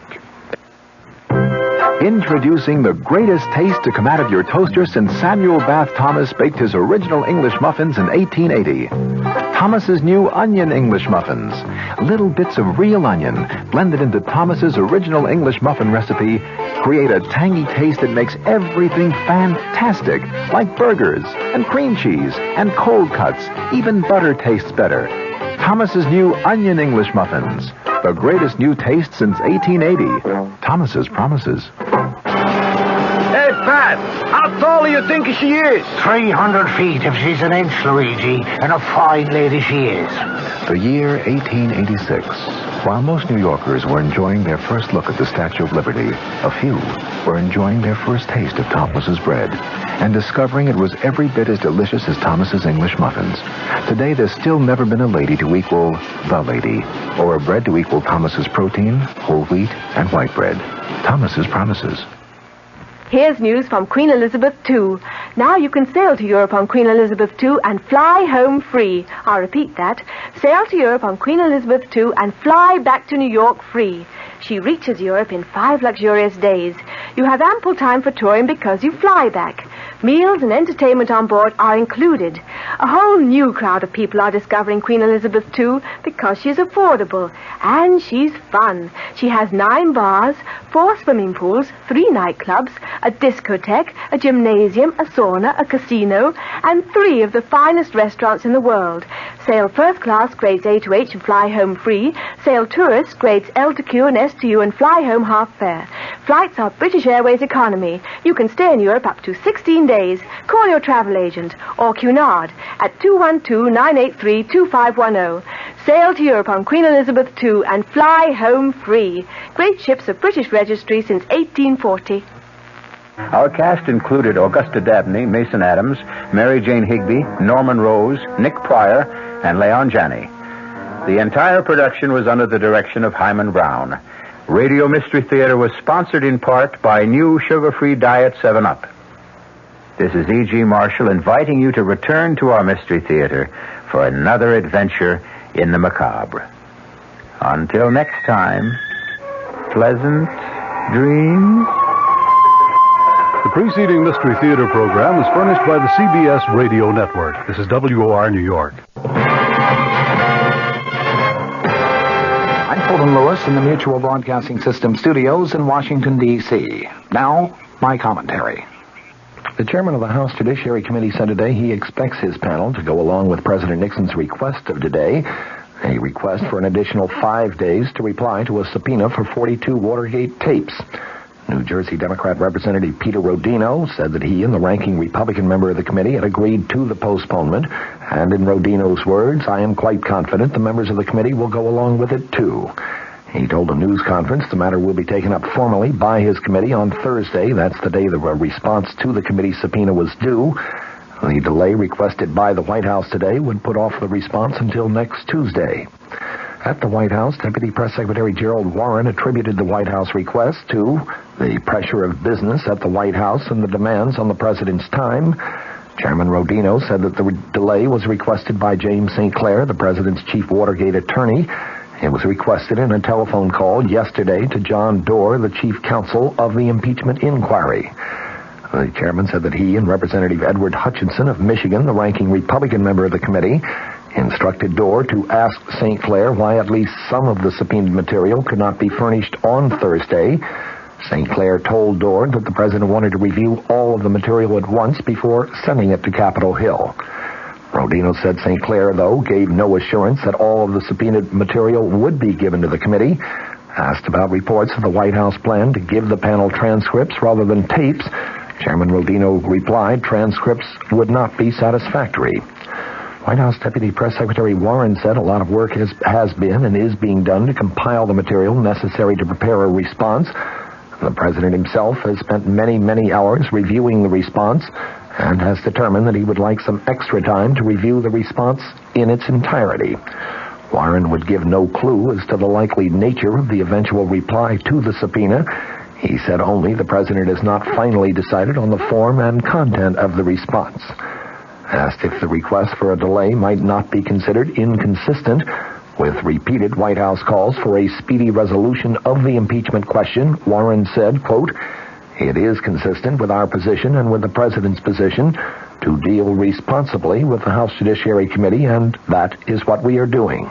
Introducing the greatest taste to come out of your toaster since Samuel Bath Thomas baked his original English muffins in 1880. Thomas's new onion English muffins. Little bits of real onion blended into Thomas's original English muffin recipe create a tangy taste that makes everything fantastic, like burgers and cream cheese and cold cuts. Even butter tastes better. Thomas's new onion English muffins. The greatest new taste since 1880. Thomas's promises. Hey, Pat, how tall do you think she is? 300 feet if she's an inch, Luigi, and a fine lady she is. The year 1886. While most New Yorkers were enjoying their first look at the Statue of Liberty, a few were enjoying their first taste of Thomas's bread and discovering it was every bit as delicious as Thomas's English muffins. Today, there's still never been a lady to equal the lady, or a bread to equal Thomas's protein, whole wheat, and white bread. Thomas's promises. Here's news from Queen Elizabeth II. Now you can sail to Europe on Queen Elizabeth II and fly home free. I'll repeat that. Sail to Europe on Queen Elizabeth II and fly back to New York free. She reaches Europe in 5 luxurious days. You have ample time for touring because you fly back. Meals and entertainment on board are included. A whole new crowd of people are discovering Queen Elizabeth II because she's affordable and she's fun. She has 9 bars, 4 swimming pools, 3 nightclubs, a discotheque, a gymnasium, a sauna, a casino, and 3 of the finest restaurants in the world. Sail first class grades A to H and fly home free. Sail tourist grades L to Q and S to U and fly home half fare. Flights are British Airways economy. You can stay in Europe up to 16 days. Call your travel agent or Cunard at 212-983-2510. Sail to Europe on Queen Elizabeth II and fly home free. Great ships of British registry since 1840. Our cast included Augusta Dabney, Mason Adams, Mary Jane Higby, Norman Rose, Nick Pryor, and Leon Janney. The entire production was under the direction of Himan Brown. Radio Mystery Theater was sponsored in part by new sugar-free Diet 7-Up. This is E.G. Marshall inviting you to return to our Mystery Theater for another adventure in the macabre. Until next time, pleasant dreams. The preceding Mystery Theater program is furnished by the CBS Radio Network. This is WOR New York. I'm Fulton Lewis in the Mutual Broadcasting System studios in Washington, D.C. Now, my commentary. The chairman of the House Judiciary Committee said today he expects his panel to go along with President Nixon's request of today, a request for an additional 5 days to reply to a subpoena for 42 Watergate tapes. New Jersey Democrat Representative Peter Rodino said that he and the ranking Republican member of the committee had agreed to the postponement, and in Rodino's words, I am quite confident the members of the committee will go along with it too. He told a news conference the matter will be taken up formally by his committee on Thursday. That's the day the response to the committee's subpoena was due. The delay requested by the White House today would put off the response until next Tuesday. At the White House, Deputy Press Secretary Gerald Warren attributed the White House request to the pressure of business at the White House and the demands on the president's time. Chairman Rodino said that the delay was requested by James St. Clair, the president's chief Watergate attorney. It was requested in a telephone call yesterday to John Doerr, the chief counsel of the impeachment inquiry. The chairman said that he and Representative Edward Hutchinson of Michigan, the ranking Republican member of the committee, instructed Doerr to ask St. Clair why at least some of the subpoenaed material could not be furnished on Thursday. St. Clair told Doerr that the president wanted to review all of the material at once before sending it to Capitol Hill. Rodino said St. Clair, though, gave no assurance that all of the subpoenaed material would be given to the committee. Asked about reports of the White House plan to give the panel transcripts rather than tapes, Chairman Rodino replied transcripts would not be satisfactory. White House Deputy Press Secretary Warren said a lot of work has been and is being done to compile the material necessary to prepare a response. The president himself has spent many, many hours reviewing the response and has determined that he would like some extra time to review the response in its entirety. Warren would give no clue as to the likely nature of the eventual reply to the subpoena. He said only the president has not finally decided on the form and content of the response. Asked if the request for a delay might not be considered inconsistent with repeated White House calls for a speedy resolution of the impeachment question, Warren said, quote, it is consistent with our position and with the president's position to deal responsibly with the House Judiciary Committee, and that is what we are doing.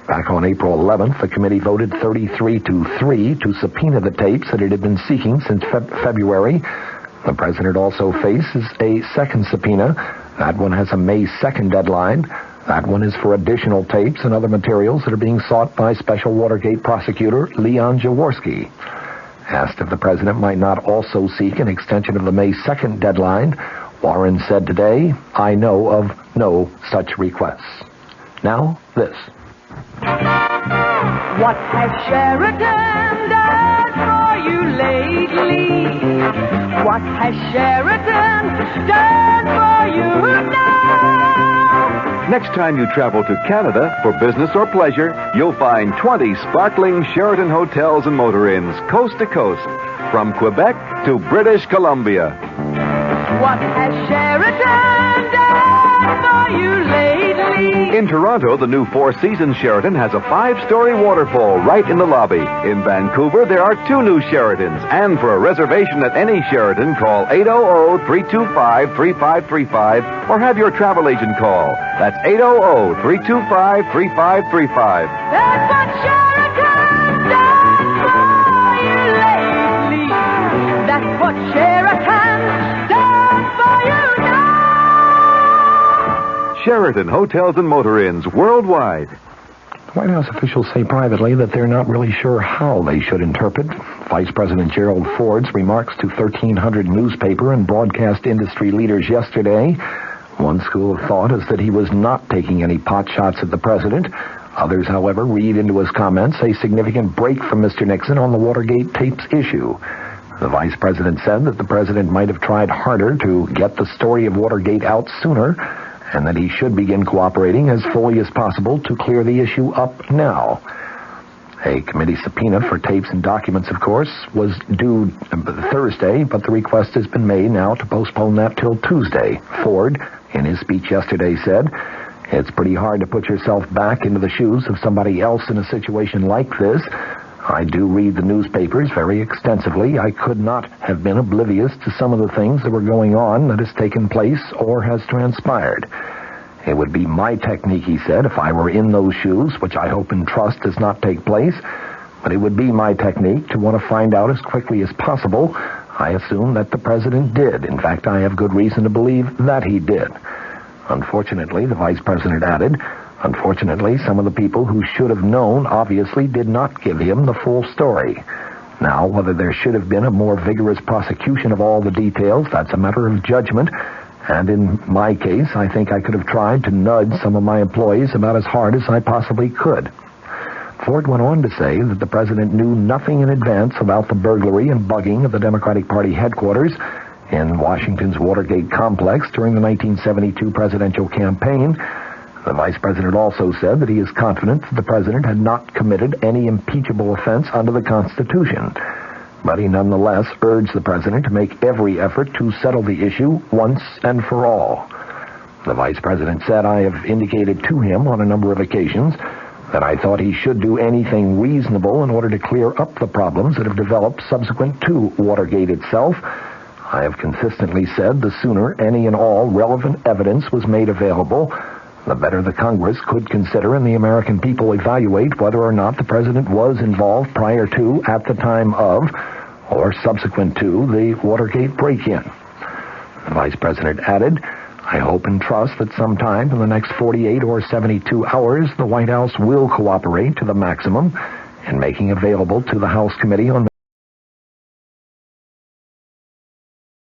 Back on April 11th, the committee voted 33-3 to subpoena the tapes that it had been seeking since February. The president also faces a second subpoena. That one has a May 2nd deadline. That one is for additional tapes and other materials that are being sought by Special Watergate prosecutor Leon Jaworski. Asked if the president might not also seek an extension of the May 2nd deadline, Warren said today, I know of no such requests. Now, this. What has Sheridan done for you lately? What has Sheridan done for you now? Next time you travel to Canada for business or pleasure, you'll find 20 sparkling Sheraton hotels and motor inns coast to coast, from Quebec to British Columbia. What has Sheridan done for you lately? In Toronto, the new Four Seasons Sheraton has a 5-story waterfall right in the lobby. In Vancouver, there are 2 new Sheratons. And for a reservation at any Sheraton, call 800-325-3535 or have your travel agent call. That's 800-325-3535. That's what Sheraton done for you lately. That's what Sheraton done for you now. Sheraton Hotels and Motor Inns worldwide. White House officials say privately that they're not really sure how they should interpret Vice President Gerald Ford's remarks to 1,300 newspaper and broadcast industry leaders yesterday. One school of thought is that he was not taking any pot shots at the president. Others, however, read into his comments a significant break from Mr. Nixon on the Watergate tapes issue. The vice president said that the president might have tried harder to get the story of Watergate out sooner, and that he should begin cooperating as fully as possible to clear the issue up now. A committee subpoena for tapes and documents, of course, was due Thursday, but the request has been made now to postpone that till Tuesday. Ford, in his speech yesterday, said, "It's pretty hard to put yourself back into the shoes of somebody else in a situation like this. I do read the newspapers very extensively. I could not have been oblivious to some of the things that were going on that has taken place or has transpired. It would be my technique," he said, "if I were in those shoes, which I hope and trust does not take place, but it would be my technique to want to find out as quickly as possible. I assume that the president did. In fact, I have good reason to believe that he did." Unfortunately, the vice president added, unfortunately, some of the people who should have known obviously did not give him the full story. Now, whether there should have been a more vigorous prosecution of all the details, that's a matter of judgment. And in my case, I think I could have tried to nudge some of my employees about as hard as I possibly could. Ford went on to say that the president knew nothing in advance about the burglary and bugging of the Democratic Party headquarters in Washington's Watergate complex during the 1972 presidential campaign. The vice president also said that he is confident that the president had not committed any impeachable offense under the Constitution. But he nonetheless urged the president to make every effort to settle the issue once and for all. The vice president said, "I have indicated to him on a number of occasions that I thought he should do anything reasonable in order to clear up the problems that have developed subsequent to Watergate itself. I have consistently said the sooner any and all relevant evidence was made available, the better the Congress could consider and the American people evaluate whether or not the president was involved prior to, at the time of, or subsequent to the Watergate break-in." The vice president added, "I hope and trust that sometime in the next 48 or 72 hours, the White House will cooperate to the maximum in making available to the House Committee on